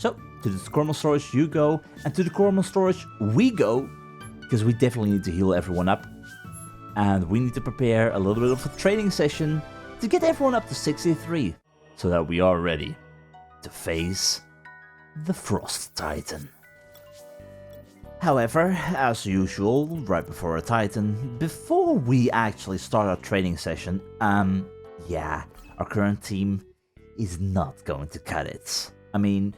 So, to the Coromon storage you go, and to the Coromon storage we go, because we definitely need to heal everyone up. And we need to prepare a little bit of a training session to get everyone up to 63, so that we are ready to face the Frost Titan. However, as usual, right before a Titan, before we actually start our training session, yeah, our current team is not going to cut it. I mean,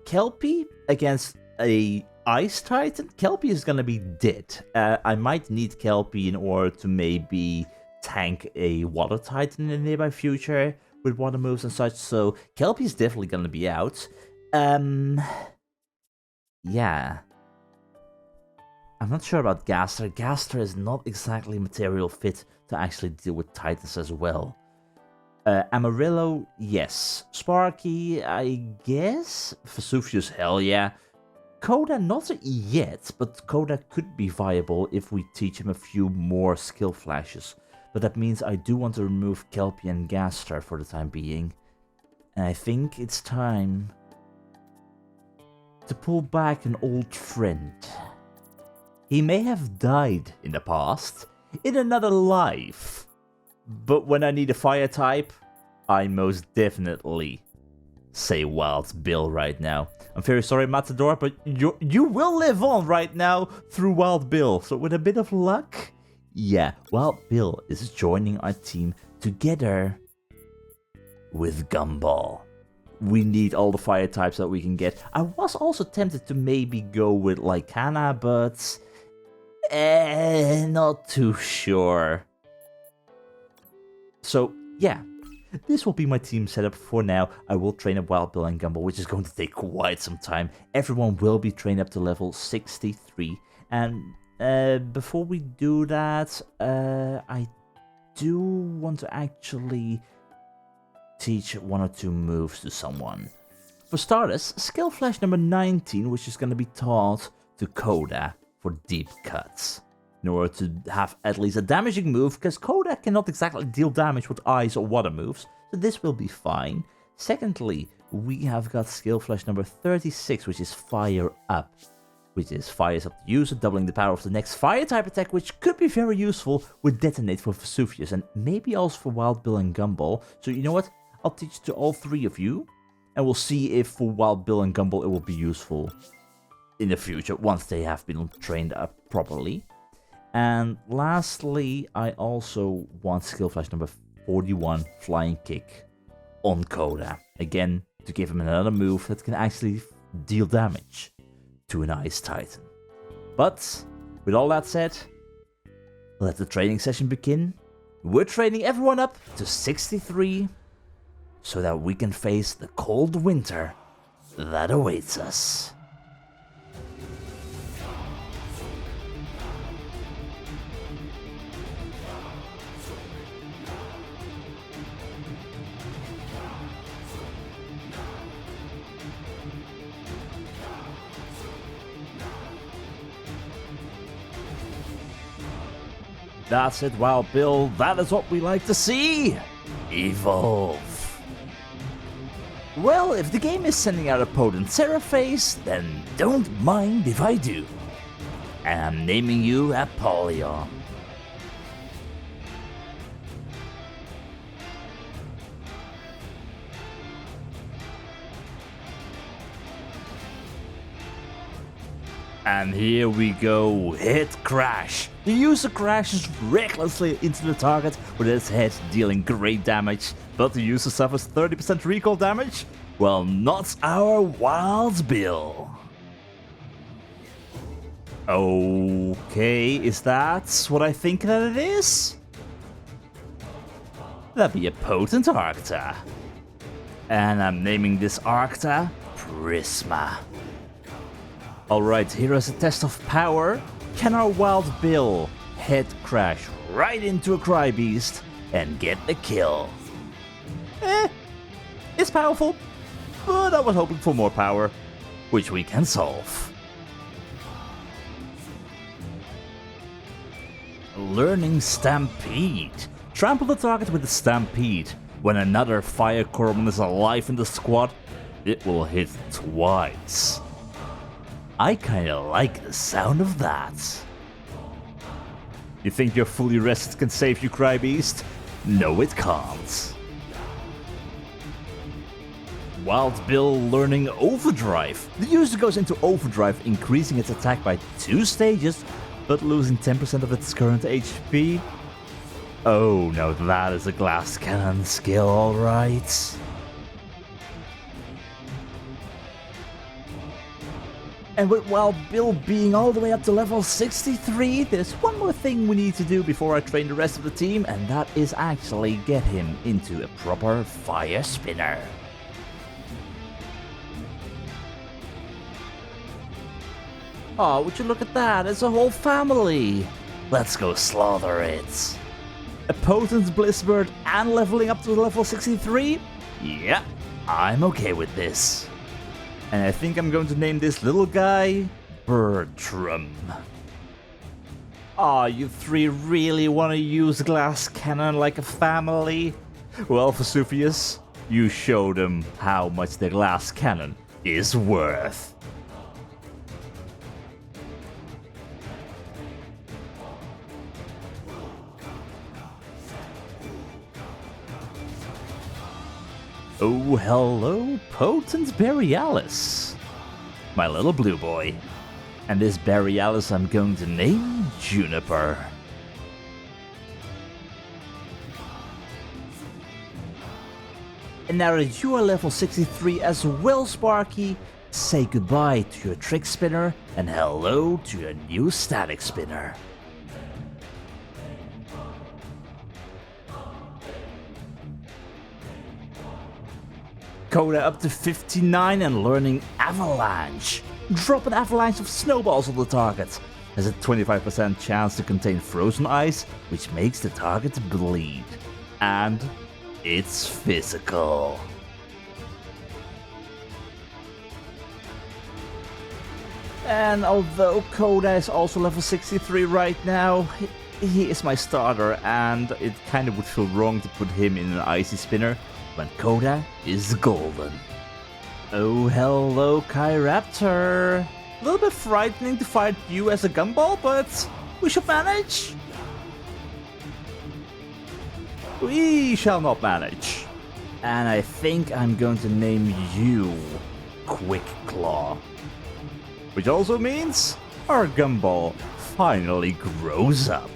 Kelpie against a Ice Titan? Kelpie is gonna be dead. I might need Kelpie in order to maybe tank a Water Titan in the nearby future with water moves and such, so Kelpie is definitely gonna be out. Yeah. I'm not sure about Gaster. Gaster is not exactly material fit to actually deal with Titans as well. Amarillo, yes. Sparky, I guess. Vesuvius, hell yeah. Coda, not yet, but Coda could be viable if we teach him a few more skill flashes. But that means I do want to remove Kelpie and Gaster for the time being. And I think it's time to pull back an old friend. He may have died in the past, in another life. But when I need a fire type, I most definitely say Wild Bill right now. I'm very sorry, Matador, but you will live on right now through Wild Bill. So with a bit of luck, yeah, Wild Bill is joining our team together with Gumball. We need all the fire types that we can get. I was also tempted to maybe go with Lycana, but not too sure. So, yeah, this will be my team setup for now. I will train up Wild Bill and Gumball, which is going to take quite some time. Everyone will be trained up to level 63. And before we do that, I do want to actually teach one or two moves to someone. For starters, skill flash number 19, which is going to be taught to Coda for deep cuts, in order to have at least a damaging move, because Coda cannot exactly deal damage with ice or water moves, so this will be fine. Secondly, we have got skill flash number 36, which is Fire Up, which is fires up the user, doubling the power of the next fire type attack, which could be very useful with Detonate for Vesuvius, and maybe also for Wild Bill and Gumball. So you know what, I'll teach to all three of you, and we'll see if for Wild Bill and Gumball it will be useful in the future, once they have been trained up properly. And lastly, I also want skill flash number 41, Flying Kick, on Coda. Again, to give him another move that can actually deal damage to an Ice Titan. But, with all that said, let the training session begin. We're training everyone up to 63, so that we can face the cold winter that awaits us. That's it, Wild Bill. That is what we like to see. Evolve. Well, if the game is sending out a potent Seraphase, then don't mind if I do. And I'm naming you Apollyon. And here we go, hit crash. The user crashes recklessly into the target with its head dealing great damage, but the user suffers 30% recall damage? Well, not our Wild Bill. Okay, is that what I think that it is? That'd be a potent Arcta. And I'm naming this Arcta Prisma. Alright, here is a test of power. Can our Wild Bill head crash right into a Crybeast and get the kill? It's powerful, but I was hoping for more power, which we can solve. Learning Stampede. Trample the target with a Stampede. When another Fire Coromon is alive in the squad, it will hit twice. I kinda like the sound of that. You think your fully rested can save you, Crybeast? No, it can't. Wild Bill learning Overdrive. The user goes into Overdrive, increasing its attack by 2 stages, but losing 10% of its current HP. Oh, now that is a glass cannon skill, alright. And with Wild Bill being all the way up to level 63, there's one more thing we need to do before I train the rest of the team, and that is actually get him into a proper fire spinner. Oh, would you look at that? It's a whole family. Let's go slaughter it. A potent Blizzbird and leveling up to level 63? Yeah, I'm okay with this. And I think I'm going to name this little guy Bertram. Aw, you three really want to use glass cannon like a family? Well, Vesuvius, you show them how much the glass cannon is worth. Oh, hello, potent Borealis. My little blue boy. And this Borealis I'm going to name Juniper. And now that you are level 63 as well, Sparky, say goodbye to your trick spinner and hello to your new static spinner. Coda up to 59 and learning Avalanche. Drop an avalanche of snowballs on the target. Has a 25% chance to contain frozen ice, which makes the target bleed. And it's physical. And although Coda is also level 63 right now, he is my starter, and it kind of would feel wrong to put him in an icy spinner when Coda is golden. Oh, hello, Kyraptor. A little bit frightening to fight you as a gumball, but we should manage. We shall not manage. And I think I'm going to name you Quick Claw. Which also means our gumball finally grows up.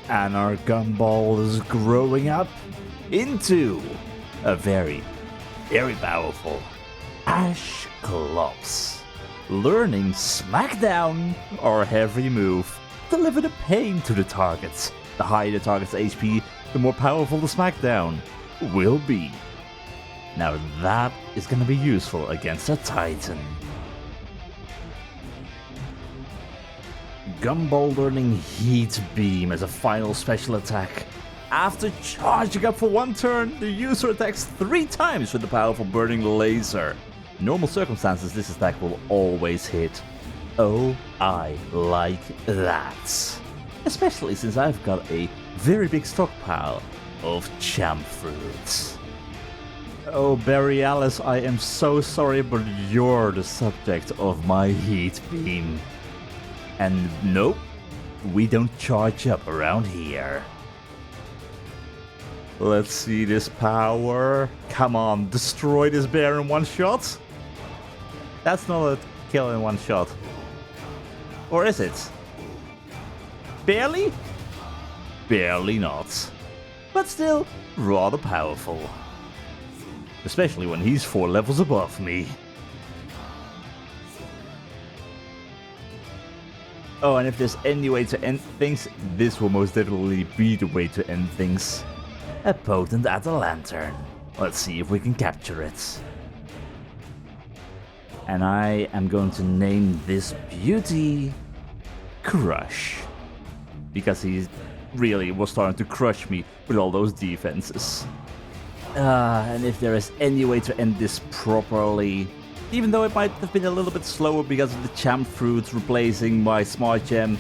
And our gumball is growing up into a very, very powerful Ash Clops. Learning Smackdown, our heavy move. Deliver the pain to the targets. The higher the target's HP, the more powerful the Smackdown will be. Now that is going to be useful against a Titan. Gumball learning Heat Beam as a final special attack. After charging up for one turn, the user attacks 3 times with the powerful burning laser. In normal circumstances, this attack will always hit. Oh, I like that. Especially since I've got a very big stockpile of champ fruits. Oh, Borealis, I am so sorry, but you're the subject of my Heat Beam. And nope, we don't charge up around here. Let's see this power. Come on, destroy this bear in one shot. That's not a kill in one shot. Or is it? Barely? Barely not. But still, rather powerful. Especially when he's 4 levels above me. Oh, and if there's any way to end things, this will most definitely be the way to end things. A potent Atalantern. Let's see if we can capture it. And I am going to name this beauty Crush. Because he really was starting to crush me with all those defenses. And if there is any way to end this properly, even though it might have been a little bit slower because of the champ fruits replacing my smart gem,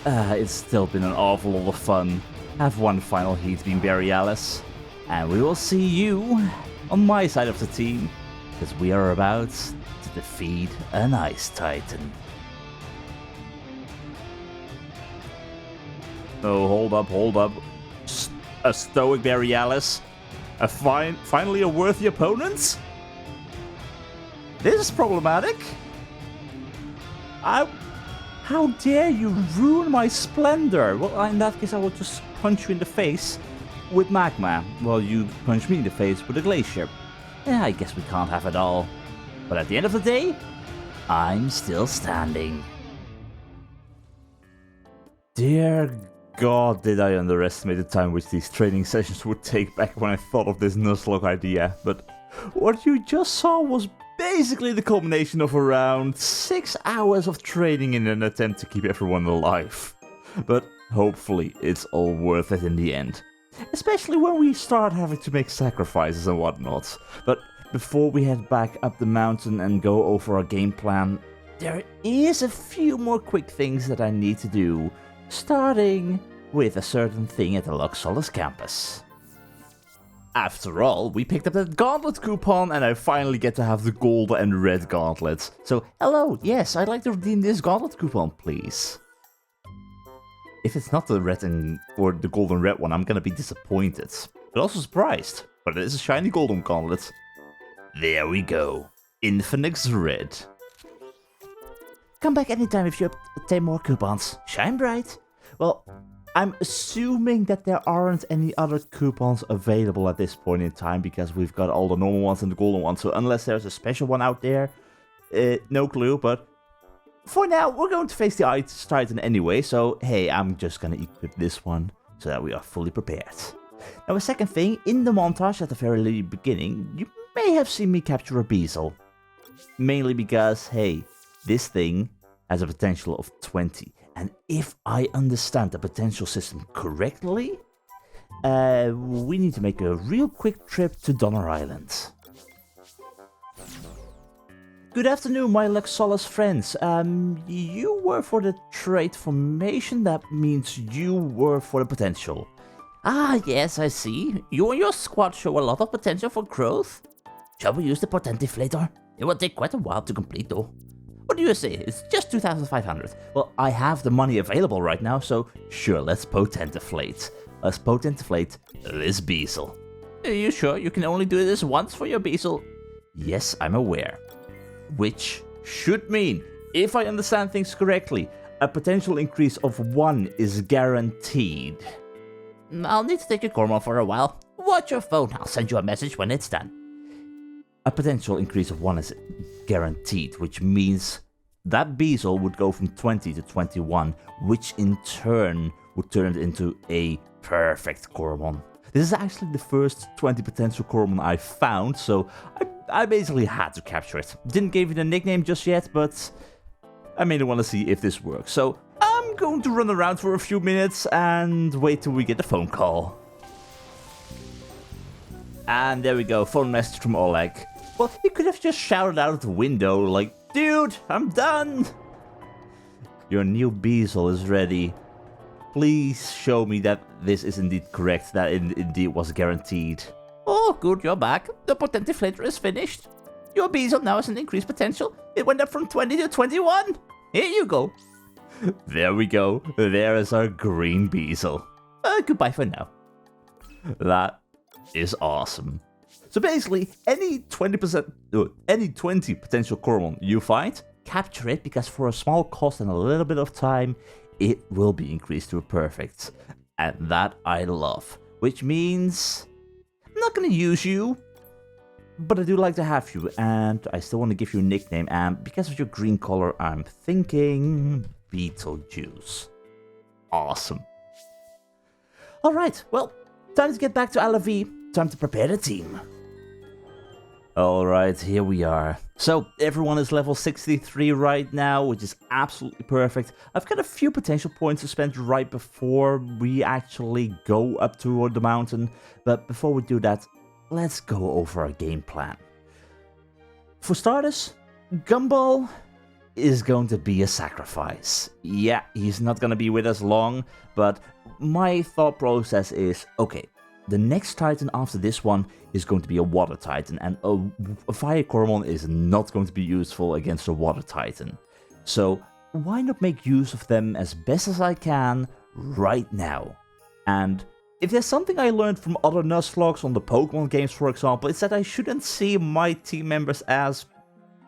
it's still been an awful lot of fun. Have one final heat being Borealis, and we will see you on my side of the team, because we are about to defeat an Ice Titan. Oh, hold up. A stoic Borealis? Finally a worthy opponent? This is problematic. How dare you ruin my splendor? Well, in that case, I will just punch you in the face with magma, while you punch me in the face with a glacier. Yeah, I guess we can't have it all. But at the end of the day, I'm still standing. Dear God, did I underestimate the time which these training sessions would take back when I thought of this Nuzlocke idea. But what you just saw was basically the culmination of around 6 hours of training in an attempt to keep everyone alive. But hopefully it's all worth it in the end. Especially when we start having to make sacrifices and whatnot. But before we head back up the mountain and go over our game plan, there is a few more quick things that I need to do. Starting with a certain thing at the lux-lure campus. After all, we picked up that gauntlet coupon and I finally get to have the gold and red gauntlets. So, hello, yes, I'd like to redeem this gauntlet coupon, please. If it's not the red or the golden red one, I'm gonna be disappointed. But also surprised. But it is a shiny golden gauntlet. There we go. Infinix red. Come back anytime if you obtain more coupons. Shine bright. Well, I'm assuming that there aren't any other coupons available at this point in time because we've got all the normal ones and the golden ones. So unless there's a special one out there, no clue. But for now, we're going to face the Ice Titan anyway. So hey, I'm just gonna equip this one so that we are fully prepared. Now, a second thing, in the montage at the very beginning, you may have seen me capture a Beezle. Mainly because, hey, this thing has a potential of 20. And if I understand the potential system correctly, we need to make a real quick trip to Donner Island. Good afternoon, my lux-lure friends. You were for the trait formation, that means you were for the potential. Ah, yes, I see. You and your squad show a lot of potential for growth. Shall we use the Potentiflator? It will take quite a while to complete though. What do you say? It's just 2,500. Well, I have the money available right now, so sure, let's Potentiflate. Let's Potentiflate this Beezle. Are you sure you can only do this once for your Beezle? Yes, I'm aware. Which should mean, if I understand things correctly, a potential increase of 1 is guaranteed. I'll need to take your Coromon for a while. Watch your phone, I'll send you a message when it's done. A potential increase of 1 is guaranteed, which means that Beezle would go from 20 to 21, which in turn would turn it into a perfect Coromon. This is actually the first 20 potential Coromon I found, so I basically had to capture it. Didn't give it a nickname just yet, but I mainly want to see if this works. So I'm going to run around for a few minutes and wait till we get a phone call. And there we go, phone message from Oleg. Well, he could have just shouted out the window like, dude, I'm done! Your new Beezle is ready. Please show me that this is indeed correct, that it indeed was guaranteed. Oh, good, you're back. The Potentiflator is finished. Your Beezle now has an increased potential. It went up from 20 to 21. Here you go. There we go. There is our green Beezle. Goodbye for now. That is awesome. So basically, any 20 potential Coromon you find, capture it, because for a small cost and a little bit of time, it will be increased to a perfect. And that I love. Which means I'm not going to use you, but I do like to have you, and I still want to give you a nickname, and because of your green color, I'm thinking Beetlejuice. Awesome. Alright, well, time to get back to LV. Time to prepare the team. Alright, here we are. So, everyone is level 63 right now, which is absolutely perfect. I've got a few potential points to spend right before we actually go up toward the mountain. But before we do that, let's go over our game plan. For starters, Gumball is going to be a sacrifice. Yeah, he's not going to be with us long, but my thought process is, okay, the next Titan after this one is going to be a Water Titan, and a Fire Coromon is not going to be useful against a Water Titan. So why not make use of them as best as I can right now? And if there's something I learned from other Nuzlockes on the Pokemon games, for example, it's that I shouldn't see my team members as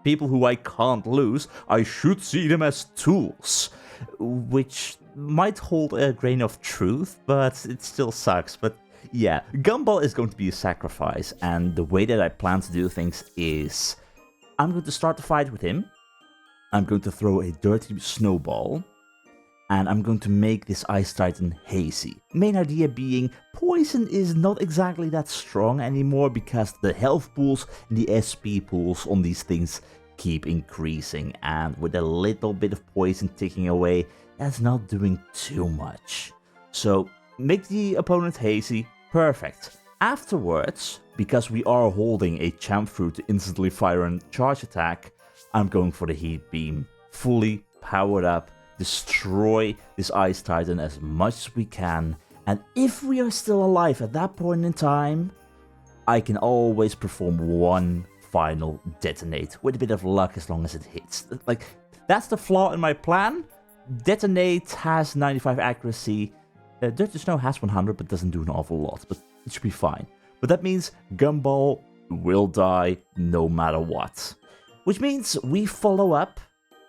people who I can't lose. I should see them as tools, which might hold a grain of truth, but it still sucks. But yeah, Gumball is going to be a sacrifice, and the way that I plan to do things is I'm going to start the fight with him. I'm going to throw a dirty snowball, and I'm going to make this Ice Titan hazy. Main idea being, poison is not exactly that strong anymore because the health pools and the SP pools on these things keep increasing, and with a little bit of poison ticking away, that's not doing too much. So make the opponent hazy, perfect. Afterwards, because we are holding a champ fruit to instantly fire a charge attack, I'm going for the heat beam, fully powered up, destroy this Ice Titan as much as we can, and if we are still alive at that point in time, I can always perform one final detonate with a bit of luck as long as it hits. Like, that's the flaw in my plan. Detonate has 95 accuracy, Dirty Snow has 100 but doesn't do an awful lot, but it should be fine. But that means Gumball will die no matter what. Which means we follow up,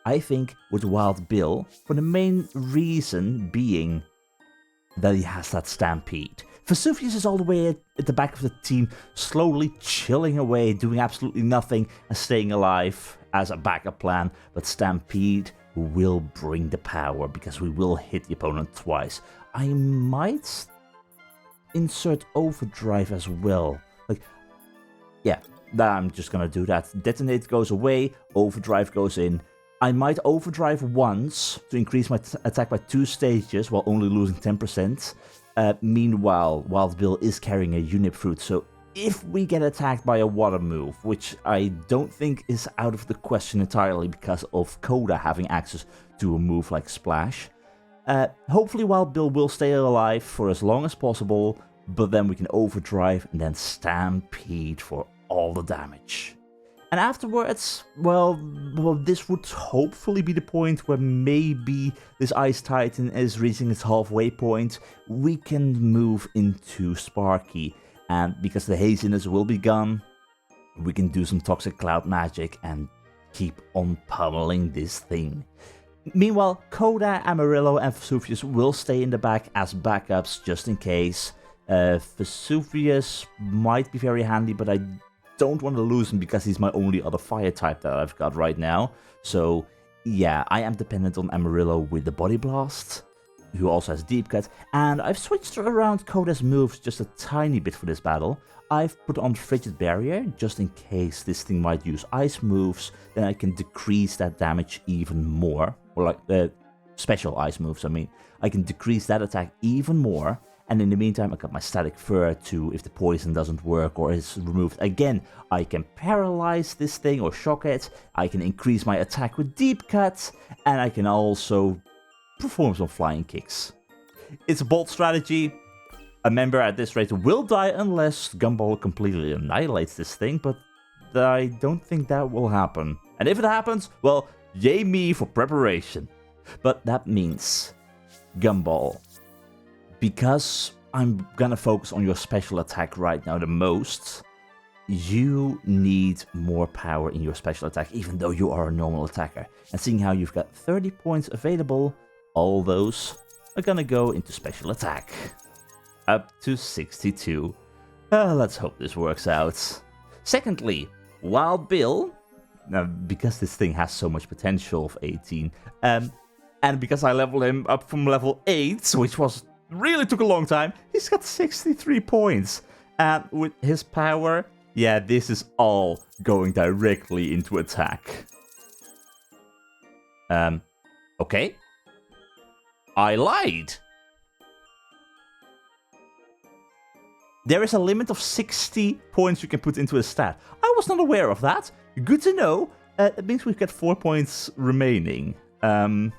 I think, with Wild Bill, for the main reason being that he has that Stampede. Vesuvius is all the way at the back of the team, slowly chilling away, doing absolutely nothing and staying alive as a backup plan, but Stampede will bring the power because we will hit the opponent twice. I might insert Overdrive as well. Like, yeah, I'm just gonna do that. Detonate goes away, Overdrive goes in. I might Overdrive once to increase my attack by 2 stages while only losing 10%. Meanwhile, Wild Bill is carrying a Unip Fruit, so if we get attacked by a water move, which I don't think is out of the question entirely because of Coda having access to a move like Splash, hopefully Wild Bill will stay alive for as long as possible, but then we can Overdrive and then Stampede for all the damage. And afterwards, well, this would hopefully be the point where maybe this Ice Titan is reaching its halfway point. We can move into Sparky, and because the haziness will be gone, we can do some Toxic Cloud magic and keep on pummeling this thing. Meanwhile, Coda, Amarillo, and Vesuvius will stay in the back as backups just in case. Vesuvius might be very handy, but I don't want to lose him because he's my only other fire type that I've got right now. So yeah, I am dependent on Amarillo with the Body Blast, who also has Deep Cut, and I've switched around Coda's moves just a tiny bit for this battle. I've put on Frigid Barrier just in case this thing might use ice moves, then I can decrease that damage even more, or like special ice moves, I mean. I can decrease that attack even more. And in the meantime, I got my Static Fur to, if the poison doesn't work or is removed again, I can paralyze this thing or shock it. I can increase my attack with Deep Cut, and I can also perform some flying kicks. It's a bold strategy. A member at this rate will die unless Gumball completely annihilates this thing, but I don't think that will happen. And if it happens, well, yay me for preparation. But that means, Gumball, because I'm gonna focus on your special attack right now the most, you need more power in your special attack, even though you are a normal attacker. And seeing how you've got 30 points available, all those are gonna go into special attack. Up to 62. Let's hope this works out. Secondly, Wild Bill, now because this thing has so much potential of 18, and because I leveled him up from level 8, which really took a long time, he's got 63 points. And with his power, yeah, this is all going directly into attack. Okay. I lied. There is a limit of 60 points you can put into a stat. I was not aware of that. Good to know. It means we've got 4 points remaining. I'm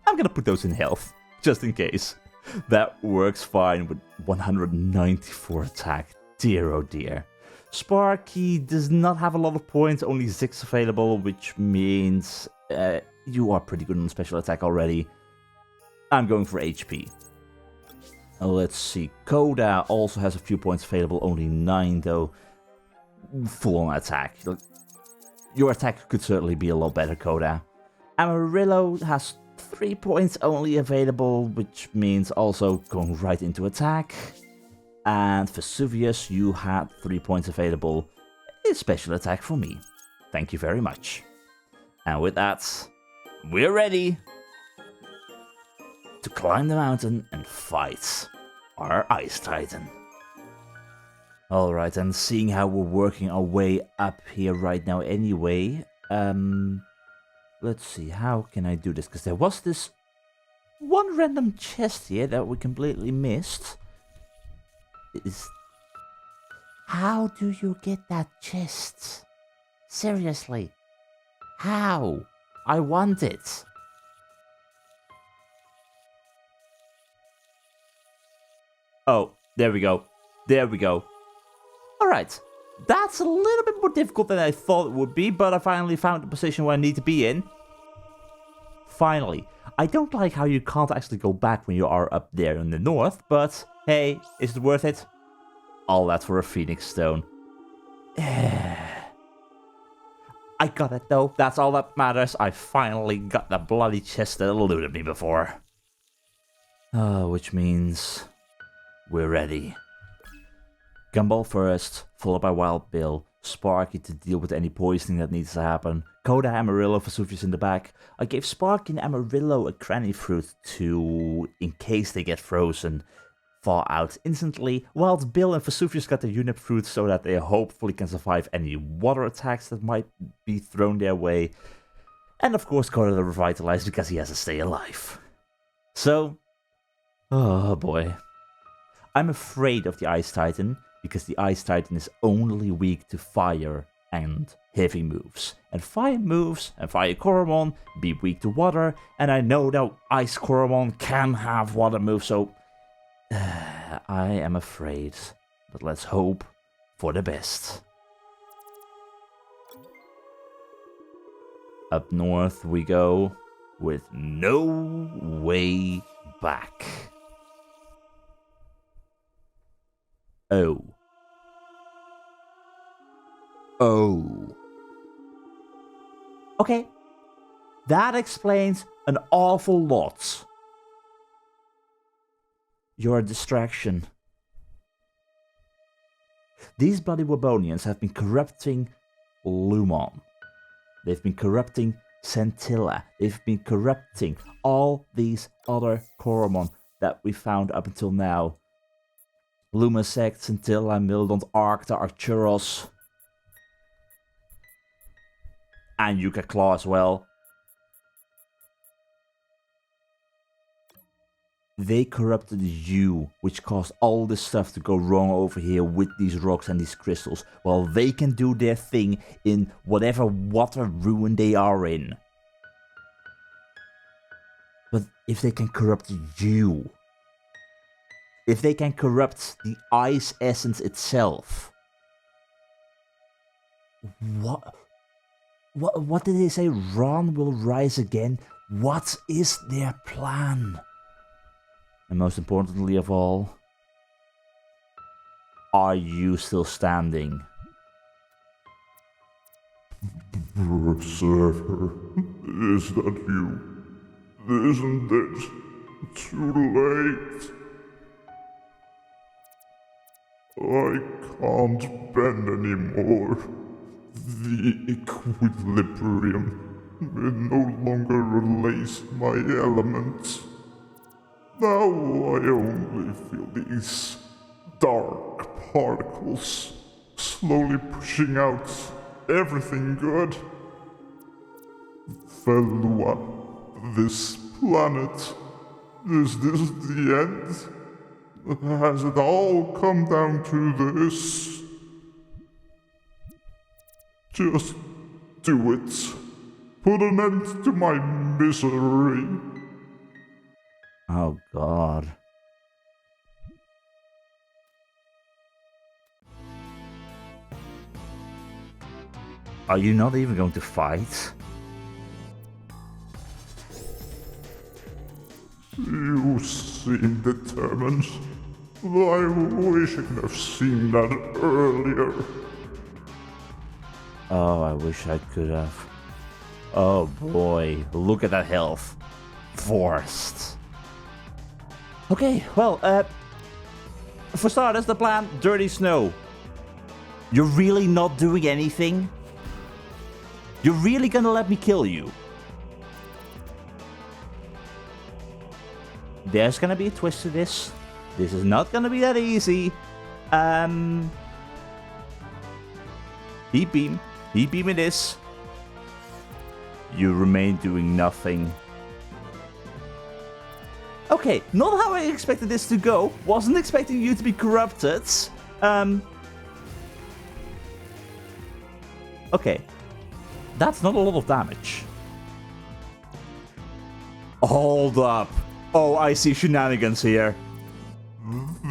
gonna put those in health, just in case. That works fine with 194 attack. Dear oh dear. Sparky does not have a lot of points, only 6 available, which means you are pretty good on special attack already. I'm going for HP. Let's see, Koda also has a few points available, only 9 though. Full on attack. Your attack could certainly be a lot better, Koda. Amarillo has 3 points only available, which means also going right into attack. And Vesuvius, you had 3 points available. A special attack for me. Thank you very much. And with that, we're ready to climb the mountain and fight our Ice Titan. Alright, and seeing how we're working our way up here right now anyway, let's see, how can I do this? Because there was this one random chest here that we completely missed. How do you get that chest? Seriously, how? I want it. Oh, there we go. There we go. Alright, that's a little bit more difficult than I thought it would be, but I finally found the position where I need to be in. Finally. I don't like how you can't actually go back when you are up there in the north, but hey, is it worth it? All that for a Phoenix Stone. I got it though, that's all that matters. I finally got the bloody chest that eluded me before. Which means we're ready. Gumball first, followed by Wild Bill, Sparky to deal with any poisoning that needs to happen, Koda, Amarillo, Vesuvius in the back. I gave Sparky and Amarillo a cranny fruit to, in case they get frozen, thaw out instantly, Wild Bill and Vesuvius got the unip fruit so that they hopefully can survive any water attacks that might be thrown their way, and of course Koda the revitalized because he has to stay alive. So, oh boy. I'm afraid of the Ice Titan, because the Ice Titan is only weak to fire and heavy moves. And fire moves and fire Coromon be weak to water, and I know that Ice Coromon can have water moves, so I am afraid. But let's hope for the best. Up north we go, with no way back. Oh. Okay. That explains an awful lot. You're a distraction. These bloody Wabonians have been corrupting Lumon. They've been corrupting Centilla. They've been corrupting all these other Coromon that we found up until now. Lumasect, Centilla, Mildont, Arcta, Archuros. And Yucca Claw as well. They corrupted you, which caused all this stuff to go wrong over here with these rocks and these crystals, while they can do their thing in whatever water ruin they are in. But if they can corrupt you, if they can corrupt the ice essence itself, what did they say? Ron will rise again? What is their plan? And most importantly of all, are you still standing? Berserker, is that you? Isn't it too late? I can't bend anymore. The equilibrium no longer relays my elements. Now I only feel these dark particles slowly pushing out everything good. Felua, this planet, is this the end? Has it all come down to this? Just do it. Put an end to my misery. Oh god. Are you not even going to fight? You seem determined. I wish I could have seen that earlier. Oh, I wish I could have. Oh boy, look at that health. Forced. Okay, well, for starters, the plan, Dirty Snow. You're really not doing anything? You're really gonna let me kill you? There's gonna be a twist to this. This is not gonna be that easy. Heat beam. Heat beam it is. You remain doing nothing. Okay, not how I expected this to go. Wasn't expecting you to be corrupted. Okay. That's not a lot of damage. Hold up. Oh, I see shenanigans here.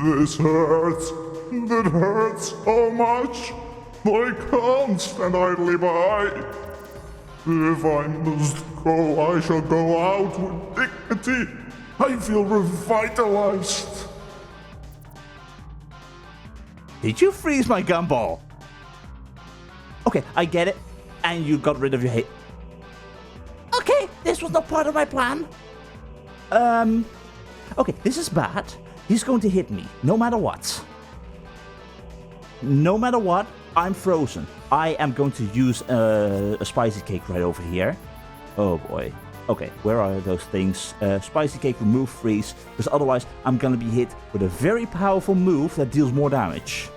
This hurts. That hurts so much. I can't stand idly by. If I must go, I shall go out with dignity. I feel revitalized. Did you freeze my gumball? Okay, I get it. And you got rid of your hate. Okay, this was not part of my plan. Okay, this is bad. He's going to hit me, no matter what. No matter what, I'm frozen. I am going to use a spicy cake right over here. Oh boy. Okay, where are those things? Spicy cake, remove freeze, because otherwise I'm gonna be hit with a very powerful move that deals more damage.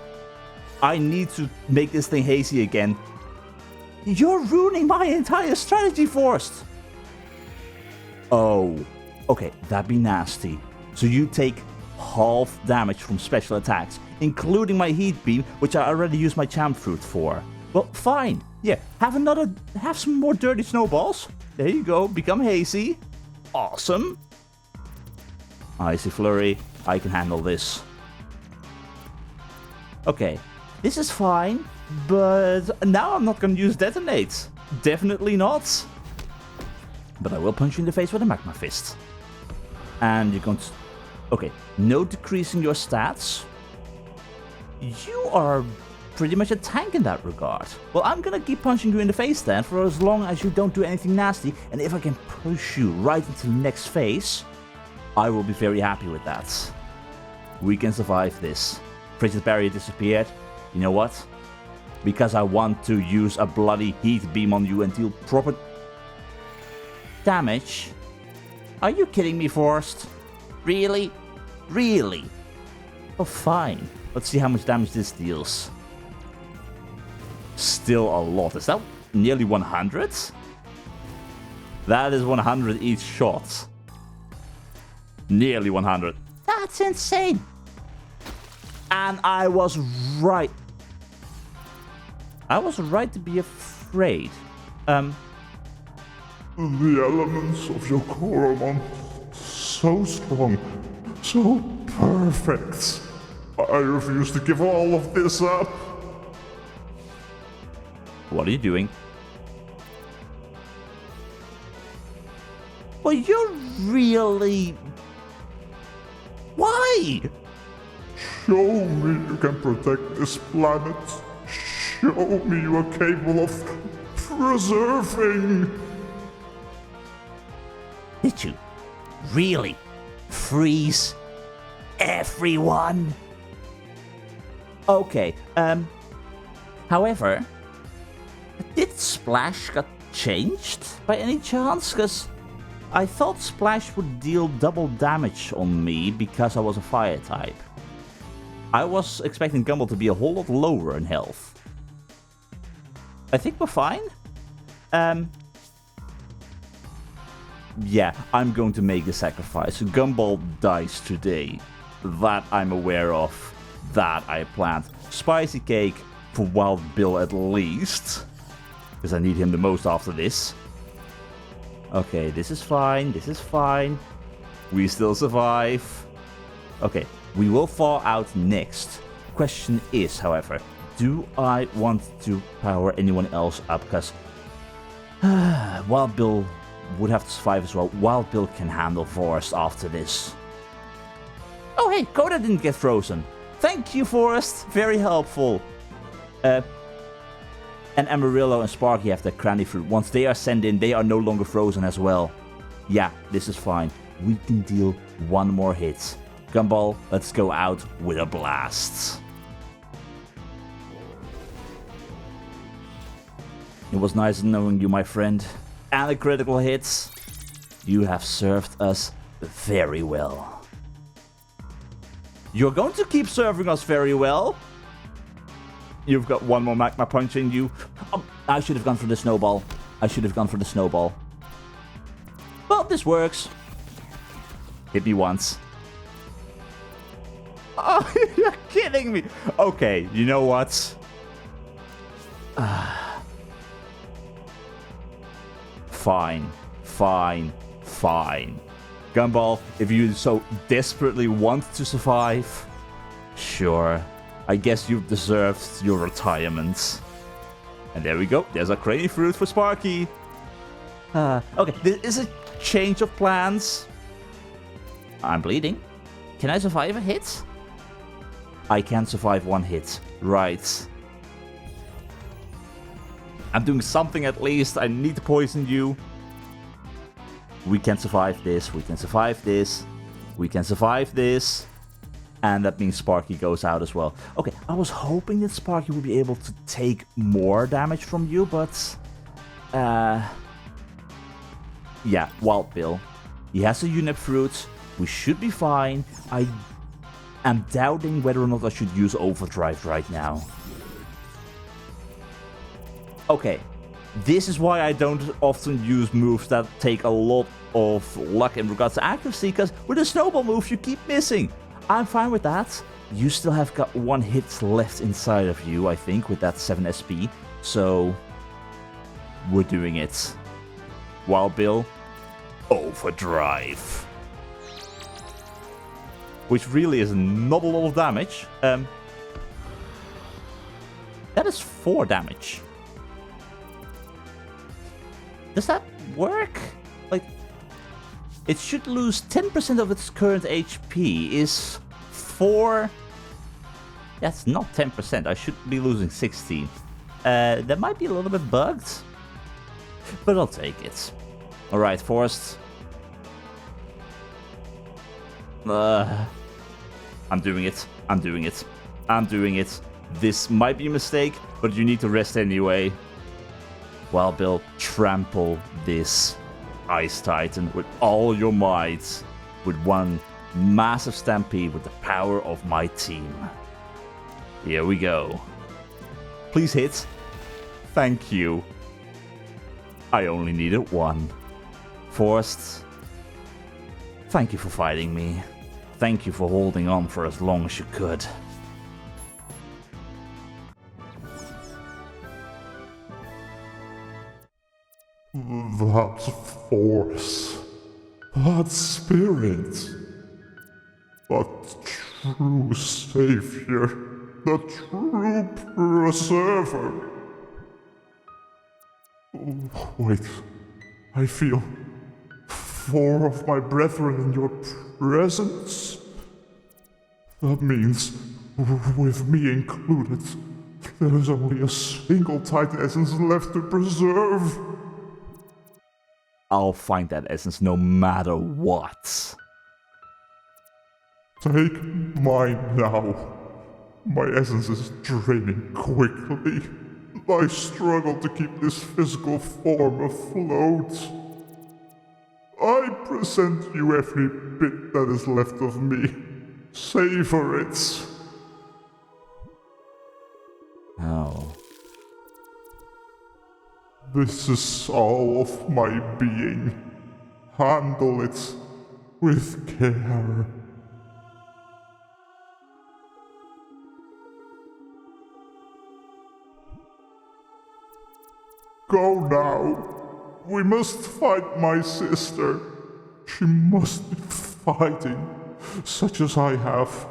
I need to make this thing hazy again. You're ruining my entire strategy, Vorszt! Oh, okay, that'd be nasty. So you take half damage from special attacks, including my heat beam, which I already used my champ fruit for. Well, fine. Yeah, have some more dirty snowballs. There you go, become hazy. Awesome. Icy flurry, I can handle this. Okay, this is fine, but now I'm not gonna use detonate. Definitely not. But I will punch you in the face with a magma fist. And you're going to... Okay, no decreasing your stats. You are pretty much a tank in that regard. Well, I'm gonna keep punching you in the face then for as long as you don't do anything nasty. And if I can push you right into the next phase, I will be very happy with that. We can survive this. Frigid barrier disappeared. You know what? Because I want to use a bloody heat beam on you and deal proper damage. Are you kidding me, Vorszt? Really? Really? Oh, fine. Let's see how much damage this deals. Still a lot. Is that nearly 100? That is 100 each shot. Nearly 100. That's insane. And I was right. I was right to be afraid. The elements of your Coromon, so strong, so perfect. I refuse to give all of this up. What are you doing? Well, you're really... Why? Show me you can protect this planet. Show me you are capable of preserving. Did you really freeze everyone? Okay, however, did Splash get changed by any chance? Because I thought Splash would deal double damage on me because I was a fire type. I was expecting Gumball to be a whole lot lower in health. I think we're fine. Yeah, I'm going to make the sacrifice. Gumball dies today. That I'm aware of. That I planned. Spicy cake for Wild Bill at least. because I need him the most after this. Okay, this is fine. This is fine. We still survive. Okay, we will fall out next. Question is, however, do I want to power anyone else up? Because Wild Bill would have to survive as well. Wild Bill can handle Forest after this. Oh hey, Coda didn't get frozen. Thank you, Forest. Very helpful. And Amarillo and Sparky have their Cranny Fruit. Once they are sent in, they are no longer frozen as well. Yeah, this is fine. We can deal one more hit. Gumball, let's go out with a blast. It was nice knowing you, my friend. And a critical hit. You have served us very well. You're going to keep serving us very well. You've got one more Magma Punch in you. Oh, I should have gone for the snowball. I should have gone for the snowball. Well, this works. Hit me once. Oh, you're kidding me. Okay, you know what? Fine. Fine. Fine. Gumball, if you so desperately want to survive, sure. I guess you've deserved your retirement. And there we go. There's a Cranny Fruit for Sparky. Okay, this is a change of plans. I'm bleeding. Can I survive a hit? I can survive one hit. Right. I'm doing something at least. I need to poison you. We can survive this. We can survive this. We can survive this. And that means Sparky goes out as well. Okay, I was hoping that Sparky would be able to take more damage from you, but... yeah, Wild Bill. He has a Unip Fruit. We should be fine. I am doubting whether or not I should use Overdrive right now. Okay, this is why I don't often use moves that take a lot of luck in regards to accuracy, because with a snowball move you keep missing. I'm fine with that. You still have got one hit left inside of you, I think, with that 7 SP. So, we're doing it. Wild Bill, Overdrive. Which really is not a lot of damage. That is 4 damage. Does that work? Like, it should lose 10% of its current HP. Is 4... That's not 10%. I should be losing 16. That might be a little bit bugged. But I'll take it. Alright, Forest. I'm doing it. I'm doing it. I'm doing it. This might be a mistake, but you need to rest anyway. Wild Bill, trample this Ice Titan with all your might, with one massive stampede with the power of my team. Here we go. Please hit. Thank you. I only needed one. Forst, thank you for fighting me. Thank you for holding on for as long as you could. That force, that spirit, that true savior, the true preserver. Wait, I feel 4 of my brethren in your presence. That means, with me included, there is only a single Titan essence left to preserve. I'll find that essence no matter what. Take mine now. My essence is draining quickly. I struggle to keep this physical form afloat. I present you every bit that is left of me. Savor it. Oh. This is all of my being. Handle it with care. Go now. We must fight my sister. She must be fighting, such as I have,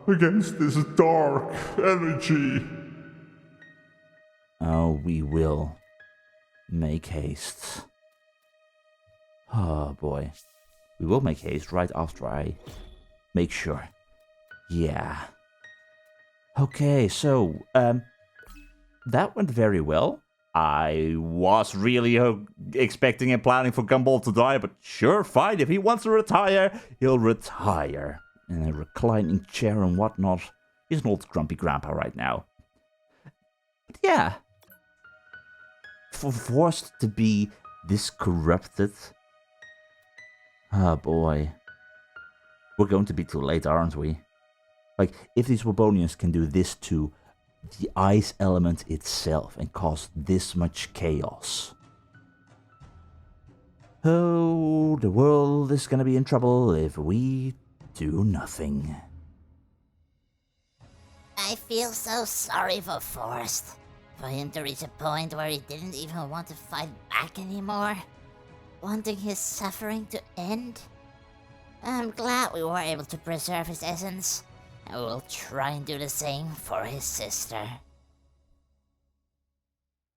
against this dark energy. Oh, we will. Make haste. Oh boy. We will make haste right after I make sure. Yeah. Okay, so, that went very well. I was really expecting and planning for Gumball to die, but sure, fine. If he wants to retire, he'll retire. In a reclining chair and whatnot. He's an old grumpy grandpa right now. But yeah. For Vorst to be this corrupted. Oh boy. We're going to be too late, aren't we? Like, if these Wabonians can do this to the ice element itself and cause this much chaos. Oh, the world is gonna be in trouble if we do nothing. I feel so sorry for Vorst. For him to reach a point where he didn't even want to fight back anymore. Wanting his suffering to end. I'm glad we were able to preserve his essence. And we'll try and do the same for his sister.